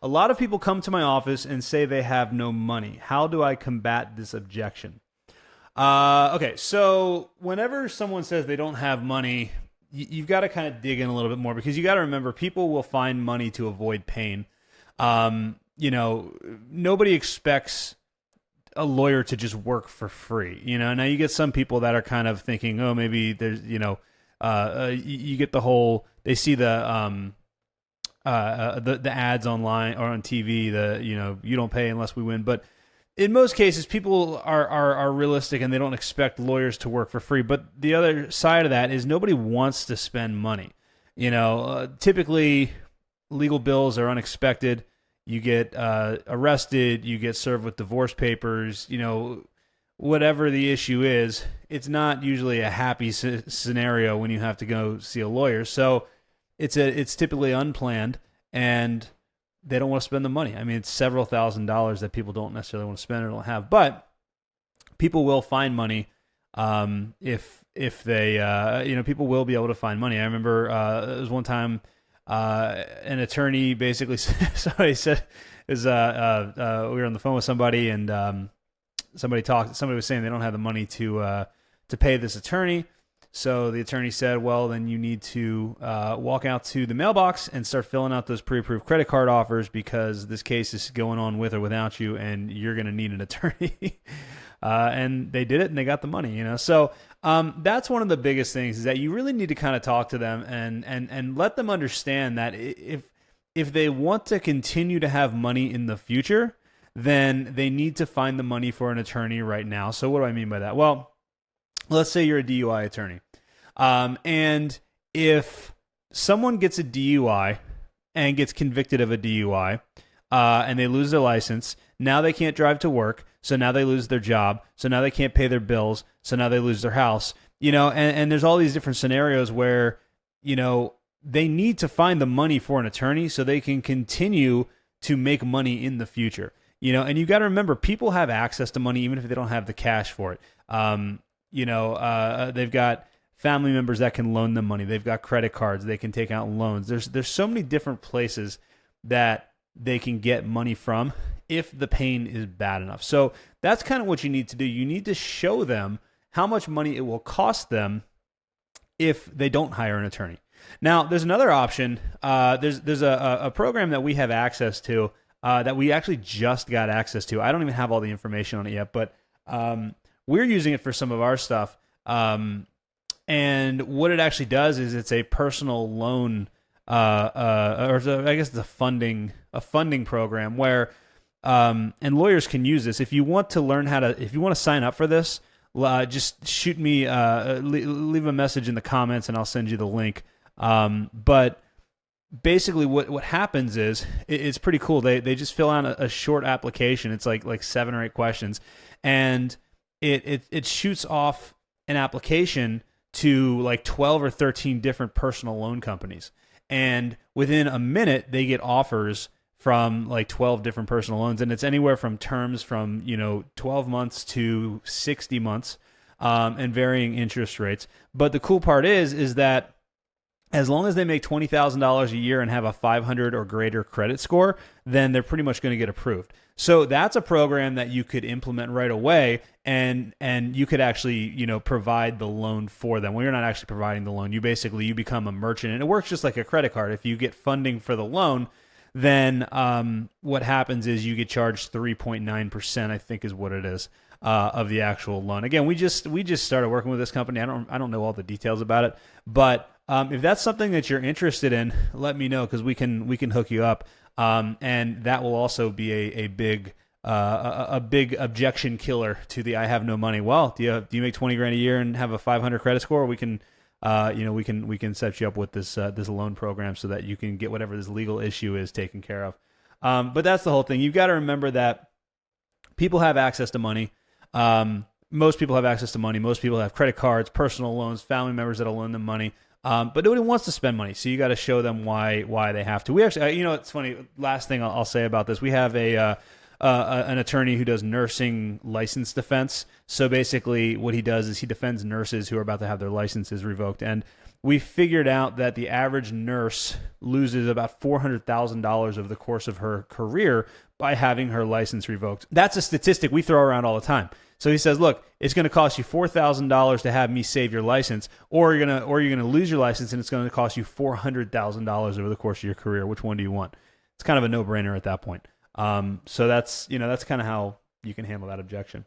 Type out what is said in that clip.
A lot of people come to my office and say they have no money. How do I combat this objection? Okay, so whenever someone says they don't have money, you've got to kind of dig in a little bit more, because you got to remember people will find money to avoid pain. Nobody expects a lawyer to just work for free. Now you get some people that are kind of thinking, oh, maybe there's, you get the whole, they see the ads online or on TV, you don't pay unless we win. But in most cases, people are realistic and they don't expect lawyers to work for free. But the other side of that is nobody wants to spend money. Typically legal bills are unexpected. You get arrested, you get served with divorce papers, whatever the issue is, it's not usually a happy scenario when you have to go see a lawyer. So it's typically unplanned, and they don't want to spend the money. I mean, it's several $1,000s that people don't necessarily want to spend or don't have, but people will find money if they, people will be able to find money. I remember there was one time an attorney basically somebody said we were on the phone with somebody, and somebody was saying they don't have the money to pay this attorney. So the attorney said, well, then you need to walk out to the mailbox and start filling out those pre-approved credit card offers, because this case is going on with or without you, and you're going to need an attorney. And they did it, and they got the money, So that's one of the biggest things, is that you really need to kind of talk to them and let them understand that if they want to continue to have money in the future, then they need to find the money for an attorney right now. So what do I mean by that? Well, let's say you're a DUI attorney. And if someone gets a DUI and gets convicted of a DUI, and they lose their license, now they can't drive to work, so now they lose their job, so now they can't pay their bills, so now they lose their house, and there's all these different scenarios where, they need to find the money for an attorney so they can continue to make money in the future. And you got to remember, people have access to money even if they don't have the cash for it. They've got family members that can loan them money. They've got credit cards. They can take out loans. There's so many different places that they can get money from if the pain is bad enough. So that's kind of what you need to do. You need to show them how much money it will cost them if they don't hire an attorney. Now, there's another option. There's a program that we have access to that we actually just got access to. I don't even have all the information on it yet, but we're using it for some of our stuff. And what it actually does is it's a personal loan, I guess it's a funding program where, and lawyers can use this. If you want to sign up for this, just shoot me, leave a message in the comments and I'll send you the link. But basically what happens is it's pretty cool. They just fill out a short application. It's like 7 or 8 questions, and it shoots off an application to like 12 or 13 different personal loan companies. And within a minute, they get offers from like 12 different personal loans. And it's anywhere from terms from, 12 months to 60 months, and varying interest rates. But the cool part is that as long as they make $20,000 a year and have a 500 or greater credit score, then they're pretty much going to get approved. So that's a program that you could implement right away, and you could actually, provide the loan for them. Well, you're not actually providing the loan. You become a merchant, and it works just like a credit card. If you get funding for the loan, then what happens is you get charged 3.9%, I think is what it is, of the actual loan. Again, we just started working with this company. I don't know all the details about it, but if that's something that you're interested in, let me know, because we can hook you up. And that will also be a big objection killer to the I have no money. Well, do you make $20,000 a year and have a 500 credit score? We can set you up with this loan program so that you can get whatever this legal issue is taken care of. But that's the whole thing. You've got to remember that people have access to money. Most people have access to money. Most people have credit cards, personal loans, family members that'll loan them money. But nobody wants to spend money, so you got to show them why they have to. We actually, it's funny. Last thing I'll say about this: we have an attorney who does nursing license defense. So basically, what he does is he defends nurses who are about to have their licenses revoked. And we figured out that the average nurse loses about $400,000 over the course of her career by having her license revoked. That's a statistic we throw around all the time. So he says, look, it's going to cost you $4,000 to have me save your license, or you're going to lose your license and it's going to cost you $400,000 over the course of your career. Which one do you want? It's kind of a no-brainer at that point. So that's kind of how you can handle that objection.